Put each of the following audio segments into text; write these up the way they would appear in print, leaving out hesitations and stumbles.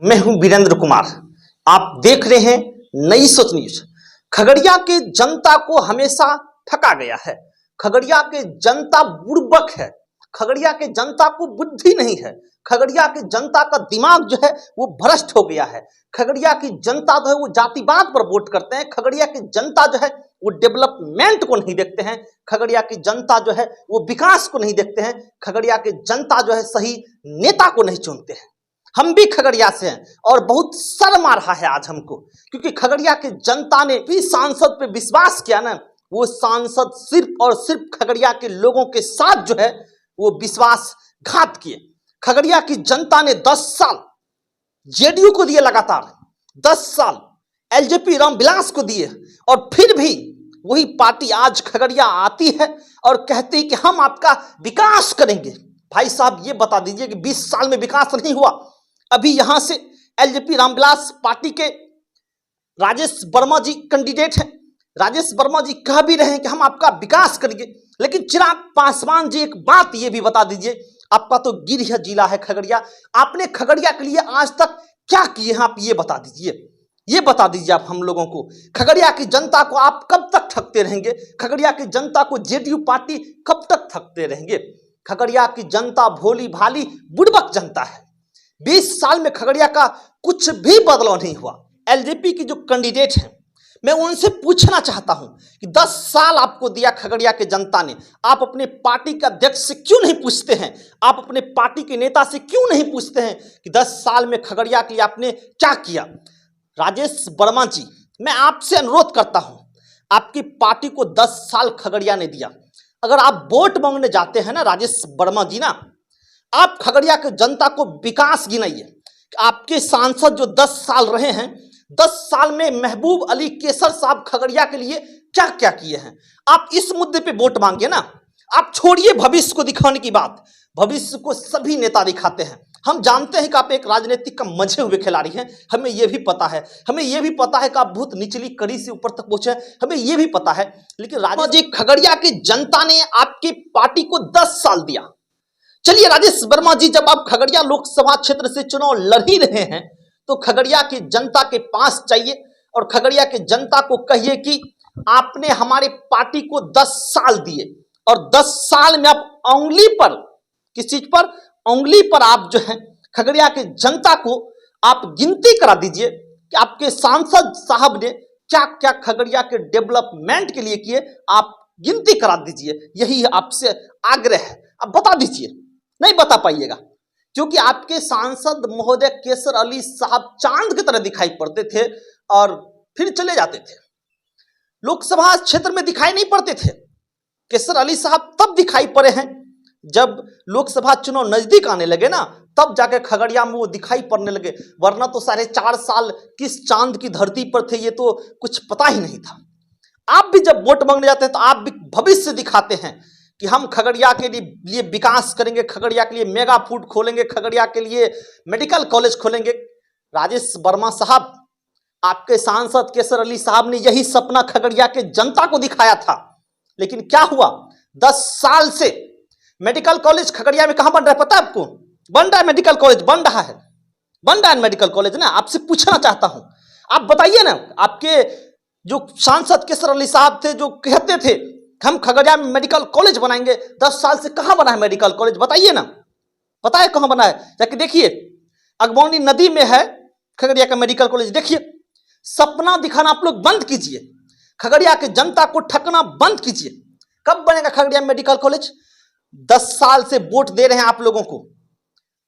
मैं हूं वीरेंद्र कुमार। आप देख रहे हैं नई सोच न्यूज। खगड़िया के जनता को हमेशा ठगा गया है। खगड़िया के जनता बुड़बक है। खगड़िया के जनता को बुद्धि नहीं है। खगड़िया की जनता का दिमाग जो है वो भ्रष्ट हो गया है। खगड़िया की जनता जो है वो जातिवाद पर वोट करते हैं। खगड़िया की जनता जो है वो डेवलपमेंट को नहीं देखते हैं। खगड़िया की जनता जो है वो विकास को नहीं देखते हैं। खगड़िया की जनता जो है सही नेता को नहीं चुनते हैं। हम भी खगड़िया से हैं और बहुत शर्म आ रहा है आज हमको, क्योंकि खगड़िया की जनता ने भी सांसद पे विश्वास किया ना। वो सांसद सिर्फ और सिर्फ खगड़िया के लोगों के साथ जो है वो विश्वासघात किए। खगड़िया की जनता ने 10 साल जेडीयू को दिए, लगातार 10 साल एलजेपी रामविलास को दिए, और फिर भी वही पार्टी आज खगड़िया आती है और कहती है कि हम आपका विकास करेंगे। भाई साहब, ये बता दीजिए कि 20 साल में विकास नहीं हुआ। अभी यहां से एलजेपी रामविलास पार्टी के राजेश वर्मा जी कैंडिडेट हैं। राजेश वर्मा जी कह भी रहे हैं कि हम आपका विकास करेंगे, लेकिन चिराग पासवान जी एक बात ये भी बता दीजिए, आपका तो गिरिह जिला है खगड़िया, आपने खगड़िया के लिए आज तक क्या किए हैं? आप ये बता दीजिए, ये बता दीजिए आप हम लोगों को। खगड़िया की जनता को आप कब तक ठगते रहेंगे? खगड़िया की जनता को जेडीयू पार्टी कब तक ठगते रहेंगे? खगड़िया की जनता भोली भाली बुड़बक जनता है। 20 साल में खगड़िया का कुछ भी बदलाव नहीं हुआ। एलजेपी की जो कैंडिडेट हैं, मैं उनसे पूछना चाहता हूं कि 10 साल आपको दिया खगड़िया के जनता ने, आप अपने पार्टी के अध्यक्ष से क्यों नहीं पूछते हैं? आप अपने पार्टी के नेता से क्यों नहीं पूछते हैं कि 10 साल में खगड़िया के लिए आपने क्या किया? राजेश वर्मा जी, मैं आपसे अनुरोध करता हूं, आपकी पार्टी को 10 साल खगड़िया ने दिया। अगर आप वोट मांगने जाते हैं ना राजेश वर्मा जी ना, आप खगड़िया के जनता को विकास गिनाइए। आपके सांसद जो 10 साल रहे हैं, 10 साल में महबूब अली कैसर साहब खगड़िया के लिए क्या क्या किए हैं? आप इस मुद्दे पे वोट मांगिए ना। आप छोड़िए भविष्य को दिखाने की बात। भविष्य को सभी नेता दिखाते हैं। हम जानते हैं कि आप एक राजनीतिक का मंझे हुए खिलाड़ी हैं, हमें यह भी पता है। हमें यह भी पता है कि आप बहुत निचली कड़ी से ऊपर तक पहुंचे, हमें यह भी पता है। लेकिन राजेश खगड़िया की जनता ने आपकी पार्टी को 10 साल दिया। चलिए राजेश वर्मा जी, जब आप खगड़िया लोकसभा क्षेत्र से चुनाव लड़ ही रहे हैं तो खगड़िया की जनता के पास चाहिए और खगड़िया की जनता को कहिए कि आपने हमारे पार्टी को 10 साल दिए, और 10 साल में आप उंगली पर, किस चीज पर? उंगली पर आप जो है खगड़िया की जनता को आप गिनती करा दीजिए कि आपके सांसद साहब ने क्या क्या खगड़िया के डेवलपमेंट के लिए किए। आप गिनती करा दीजिए, यही आपसे आग्रह है। आप बता दीजिए। नहीं बता पाइएगा क्योंकि आपके सांसद महोदय कैसर अली साहब चांद की तरह दिखाई पड़ते थे और फिर चले जाते थे। लोकसभा क्षेत्र में दिखाई नहीं पड़ते थे। कैसर अली साहब तब दिखाई पड़े हैं जब लोकसभा चुनाव नजदीक आने लगे ना, तब जाके खगड़िया में वो दिखाई पड़ने लगे, वरना तो 4.5 साल किस चांद की धरती पर थे ये तो कुछ पता ही नहीं था। आप भी जब वोट मांगने जाते हैं तो आप भी भविष्य दिखाते हैं कि हम खगड़िया के लिए विकास करेंगे, खगड़िया के लिए मेगा फूड खोलेंगे, खगड़िया के लिए मेडिकल कॉलेज खोलेंगे। राजेश वर्मा साहब, आपके सांसद कैसर अली साहब ने यही सपना खगड़िया के जनता को दिखाया था, लेकिन क्या हुआ? 10 साल से मेडिकल कॉलेज खगड़िया में कहां बन रहा है पता है आपको? बन रहा है मेडिकल कॉलेज, बन रहा है मेडिकल कॉलेज ना। आपसे पूछना चाहता हूं, आप बताइए ना। आपके जो सांसद कैसर अली साहब थे जो कहते थे हम खगड़िया में मेडिकल कॉलेज बनाएंगे, 10 साल से कहां बना है मेडिकल कॉलेज? बताइए ना, पता है कहां बना है? जाके देखिए, अगबौनी नदी में है खगड़िया का मेडिकल कॉलेज। देखिए, सपना दिखाना आप लोग बंद कीजिए, खगड़िया के जनता को ठगना बंद कीजिए। कब बनेगा खगड़िया में मेडिकल कॉलेज? 10 साल से वोट दे रहे हैं आप लोगों को।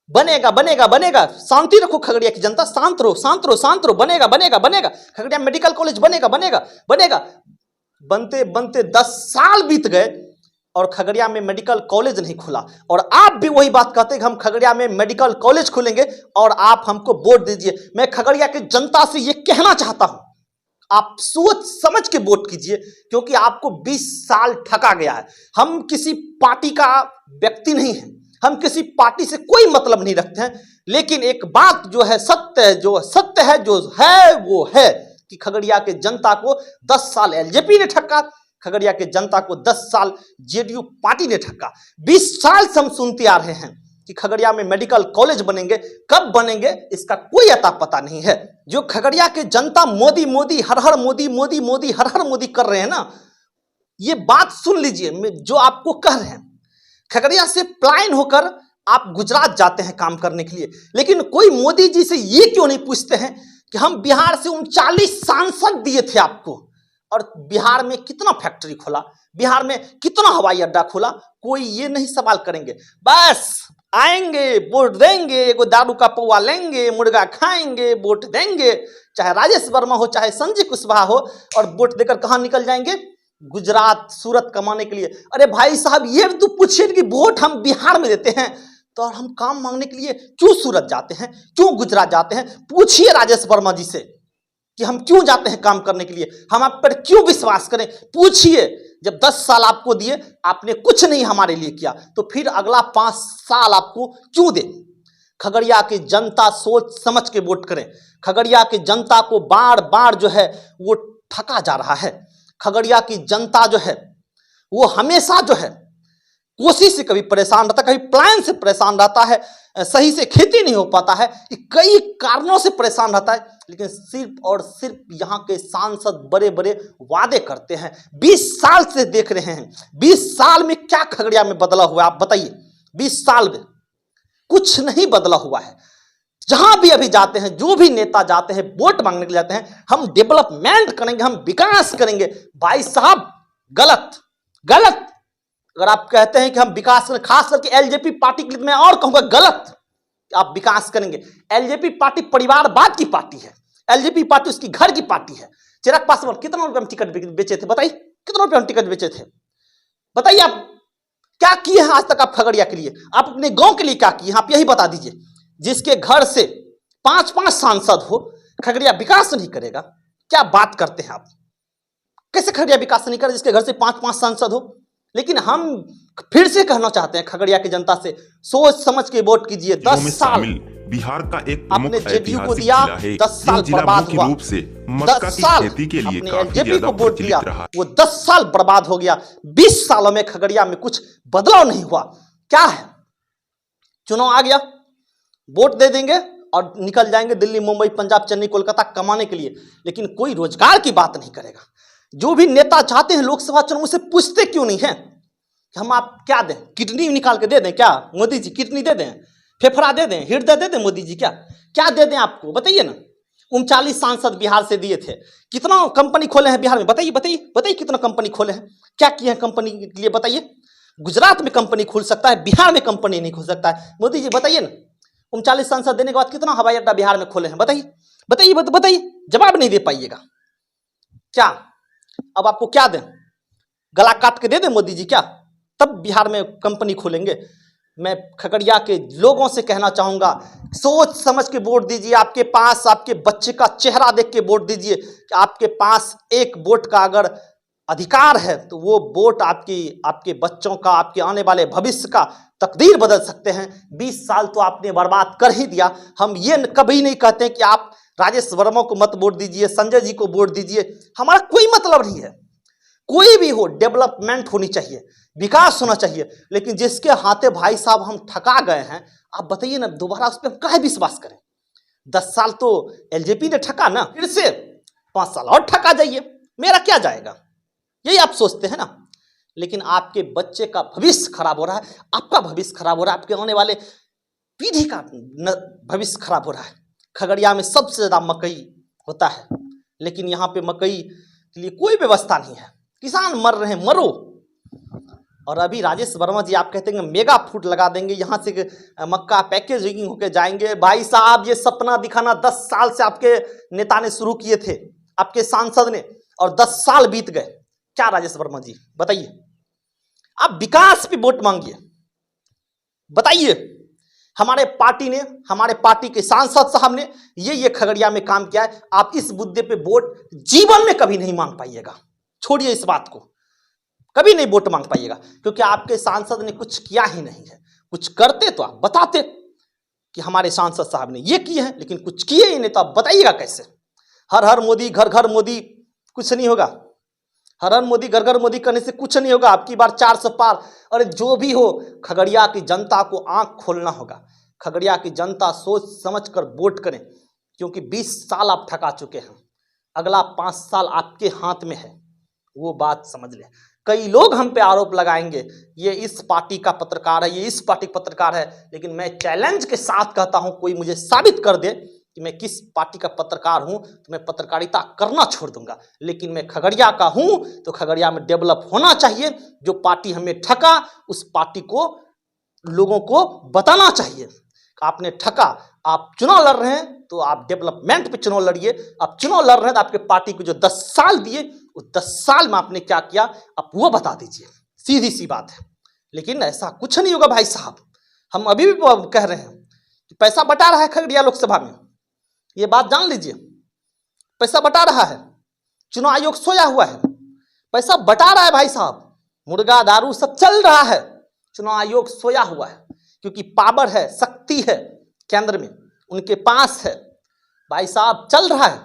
बनेगा बनेगा बनेगा। शांति रखो खगड़िया की जनता, शांत रहो शांत रहो शांत रहो। बनेगा बनेगा बनेगा, खगड़िया मेडिकल कॉलेज बनेगा बनेगा बनेगा। बनते बनते 10 साल बीत गए और खगड़िया में मेडिकल कॉलेज नहीं खुला, और आप भी वही बात कहते हैं कि हम खगड़िया में मेडिकल कॉलेज खोलेंगे और आप हमको वोट दीजिए। मैं खगड़िया की जनता से ये कहना चाहता हूं, आप सोच समझ के वोट कीजिए, क्योंकि आपको 20 साल ठगा गया है। हम किसी पार्टी का व्यक्ति नहीं है, हम किसी पार्टी से कोई मतलब नहीं रखते हैं, लेकिन एक बात जो है सत्य है, जो सत्य है जो है वो है कि खगड़िया के जनता को 10 साल एलजेपी ने ठगा, खगड़िया के जनता को 10 साल जेडीयू पार्टी ने ठगा। 20 साल से हम सुनते आ रहे हैं कि खगड़िया में मेडिकल कॉलेज बनेंगे, कब बनेंगे इसका कोई अता पता नहीं है। जो खगड़िया के जनता मोदी मोदी हर हर मोदी मोदी मोदी हर हर मोदी कर रहे हैं ना, ये बात सुन लीजिए जो आपको कह रहे हैं। खगड़िया से पलायन होकर आप गुजरात जाते हैं काम करने के लिए, लेकिन कोई मोदी जी से ये क्यों नहीं पूछते हैं कि हम बिहार से 39 सांसद दिए थे आपको, और बिहार में कितना फैक्ट्री खोला, बिहार में कितना हवाई अड्डा खोला, कोई ये नहीं सवाल करेंगे। बस आएंगे, वोट देंगे, एगो दारू का पौवा लेंगे, मुर्गा खाएंगे, वोट देंगे, चाहे राजेश वर्मा हो चाहे संजय कुशवाहा हो, और वोट देकर कहां निकल जाएंगे? गुजरात सूरत कमाने के लिए। अरे भाई साहब, ये तो पूछिए कि वोट हम बिहार में देते हैं तो हम काम मांगने के लिए क्यों सूरत जाते हैं, क्यों गुजरात जाते हैं? पूछिए राजेश वर्मा जी से कि हम क्यों जाते हैं काम करने के लिए, हम आप पर क्यों विश्वास करें? पूछिए। जब 10 साल आपको दिए, आपने कुछ नहीं हमारे लिए किया, तो फिर अगला 5 साल आपको क्यों दे? खगड़िया की जनता सोच समझ के वोट करें। खगड़िया की जनता को बार बार जो है वो ठगा जा रहा है। खगड़िया की जनता जो है वो हमेशा जो है कोशिश से कभी परेशान रहता है, कभी प्लान से परेशान रहता है, सही से खेती नहीं हो पाता है, कई कारणों से परेशान रहता है, लेकिन सिर्फ और सिर्फ यहाँ के सांसद बड़े बड़े वादे करते हैं। 20 साल से देख रहे हैं, 20 साल में क्या खगड़िया में बदला हुआ है आप बताइए? 20 साल में कुछ नहीं बदला हुआ है। जहां भी अभी जाते हैं, जो भी नेता जाते हैं, वोट मांगने के लिए जाते हैं, हम डेवलपमेंट करेंगे, हम विकास करेंगे। भाई साहब, गलत गलत। अगर आप कहते हैं कि हम विकास करें, खास करके एलजेपी पार्टी के लिए मैं और कहूंगा गलत। आप विकास करेंगे, एलजेपी पार्टी परिवारवाद की पार्टी है, एलजेपी पार्टी उसकी घर की पार्टी है। चिराग पासवान कितना रुपए में टिकट बेचे थे बताइए? कितना रुपए में टिकट बेचे थे बताइए? आप क्या किए हैं आज तक आप खगड़िया के लिए? आप अपने गांव के लिए क्या किए? आप यही बता दीजिए। जिसके घर से 5-5 सांसद हो, खगड़िया विकास नहीं करेगा? क्या बात करते हैं आप? कैसे खगड़िया विकास नहीं करे जिसके घर से 5-5 सांसद हो? लेकिन हम फिर से कहना चाहते हैं खगड़िया की जनता से, सोच समझ के वोट कीजिए। 10 साल बिहार का एक अपने जेडीयू को दिया, 10 साल बर्बाद हुआ। 10 साल अपने एलजेपी को वोट दिया, वो 10 साल बर्बाद हो गया। 20 सालों में खगड़िया में कुछ बदलाव नहीं हुआ। क्या है? चुनाव आ गया, वोट दे देंगे और निकल जाएंगे दिल्ली, मुंबई, पंजाब, चेन्नई, कोलकाता कमाने के लिए, लेकिन कोई रोजगार की बात नहीं करेगा। जो भी नेता चाहते हैं लोकसभा चुनाव से पूछते क्यों नहीं है कि हम आप क्या दें? किडनी निकाल के दे दें क्या मोदी जी? किडनी दे दें, फेफड़ा दे दें, हृदय दे दें मोदी जी? क्या क्या दे दें आपको? बताइए ना। 39 सांसद बिहार से दिए थे, कितना कंपनी खोले हैं बिहार में? बताइए बताइए बताइए, कितना कंपनी खोले हैं, क्या किए हैं कंपनी के लिए? बताइए। गुजरात में कंपनी खुल सकता है, बिहार में कंपनी नहीं खुल सकता है। मोदी जी बताइए ना, 39 सांसद देने के बाद कितना हवाई अड्डा बिहार में खोले हैं? बताइए बताइए बताइए। जवाब नहीं दे पाइएगा क्या? अब आपको क्या दें? गला काट के दे दें मोदी जी क्या? तब बिहार में कंपनी खोलेंगे? मैं खगड़िया के लोगों से कहना चाहूंगा, सोच समझ के वोट दीजिए। आपके पास आपके बच्चे का चेहरा देख के वोट दीजिए कि आपके पास एक वोट का अगर अधिकार है तो वो वोट आपके बच्चों का, आपके आने वाले भविष्य का तकदीर बदल सकते हैं। 20 साल तो आपने बर्बाद कर ही दिया। हम ये कभी नहीं कहते कि आप राजेश वर्मा को मत वोट दीजिए, संजय जी को वोट दीजिए, हमारा कोई मतलब नहीं है। कोई भी हो, डेवलपमेंट होनी चाहिए, विकास होना चाहिए, लेकिन जिसके हाथे भाई साहब हम ठगा गए हैं, आप बताइए ना, दोबारा उस पर हम काहे विश्वास करें? 10 साल तो एलजेपी ने ठगा ना, फिर से 5 साल और ठगा जाइए, मेरा क्या जाएगा? यही आप सोचते हैं ना। लेकिन आपके बच्चे का भविष्य खराब हो रहा है, आपका भविष्य खराब हो रहा है, आपके आने वाले पीढ़ी का भविष्य खराब हो रहा है। खगड़िया में सबसे ज्यादा मकई होता है, लेकिन यहाँ पे मकई के लिए कोई व्यवस्था नहीं है। किसान मर रहे हैं, मरो। और अभी राजेश वर्मा जी आप कहते हैं मेगा फूड लगा देंगे, यहाँ से मक्का पैकेजिंग होके जाएंगे। भाई साहब, ये सपना दिखाना 10 साल से आपके नेता ने शुरू किए थे, आपके सांसद ने, और 10 साल बीत गए। क्या राजेश वर्मा जी बताइए? आप विकास पे वोट मांगिए, बताइए। हमारे पार्टी ने, हमारे पार्टी के सांसद साहब ने ये खगड़िया में काम किया है। आप इस मुद्दे पे वोट जीवन में कभी नहीं मांग पाइएगा। छोड़िए इस बात को, कभी नहीं वोट मांग पाइएगा, क्योंकि आपके सांसद ने कुछ किया ही नहीं है। कुछ करते तो आप बताते कि हमारे सांसद साहब ने ये किए हैं, लेकिन कुछ किए ही नहीं, तो आप बताइएगा कैसे? हर हर मोदी, घर घर मोदी, कुछ नहीं होगा। हर हर मोदी घर घर मोदी करने से कुछ नहीं होगा। आपकी बार 400 पार। अरे जो भी हो, खगड़िया की जनता को आंख खोलना होगा। खगड़िया की जनता सोच समझ कर वोट करें, क्योंकि 20 साल आप ठगा चुके हैं। अगला 5 साल आपके हाथ में है, वो बात समझ ले। कई लोग हम पे आरोप लगाएंगे, ये इस पार्टी का पत्रकार है, ये इस पार्टी का पत्रकार है, लेकिन मैं चैलेंज के साथ कहता हूं, कोई मुझे साबित कर दे कि मैं किस पार्टी का पत्रकार हूं, तो मैं पत्रकारिता करना छोड़ दूंगा। लेकिन मैं खगड़िया का हूं, तो खगड़िया में डेवलप होना चाहिए। जो पार्टी हमें ठगा, उस पार्टी को लोगों को बताना चाहिए। आपने ठगा, आप चुनाव लड़ रहे हैं तो आप डेवलपमेंट पे चुनाव लड़िए। आप चुनाव लड़ रहे हैं तो आपके पार्टी को जो 10 साल दिए, उस 10 साल में आपने क्या किया, आप वो बता दीजिए। सीधी सी बात है। लेकिन ऐसा कुछ नहीं होगा भाई साहब। हम अभी भी कह रहे हैं कि पैसा बटा रहा है खगड़िया लोकसभा में, ये बात जान लीजिए। पैसा बटा रहा है, चुनाव आयोग सोया हुआ है, पैसा बटा रहा है भाई साहब। मुर्गा दारू सब चल रहा है, चुनाव आयोग सोया हुआ है, क्योंकि पावर है, शक्ति है केंद्र में, उनके पास है। भाई साहब चल रहा है,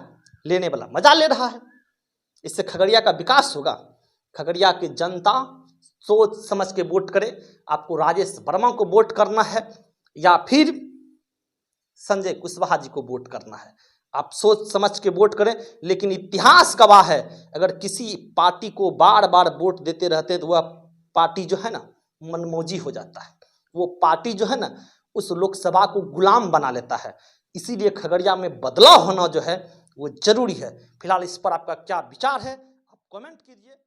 लेने वाला मजा ले रहा है। इससे खगड़िया का विकास होगा। खगड़िया की जनता सोच समझ के वोट करे। आपको राजेश वर्मा को वोट करना है या फिर संजय कुशवाहा जी को वोट करना है, आप सोच समझ के वोट करें। लेकिन इतिहास गवाह है, अगर किसी पार्टी को बार बार वोट देते रहते तो वह पार्टी जो है ना मनमौजी हो जाता है। वो पार्टी जो है ना उस लोकसभा को गुलाम बना लेता है। इसीलिए खगड़िया में बदलाव होना जो है वो जरूरी है। फिलहाल इस पर आपका क्या विचार है, आप कमेंट कीजिए।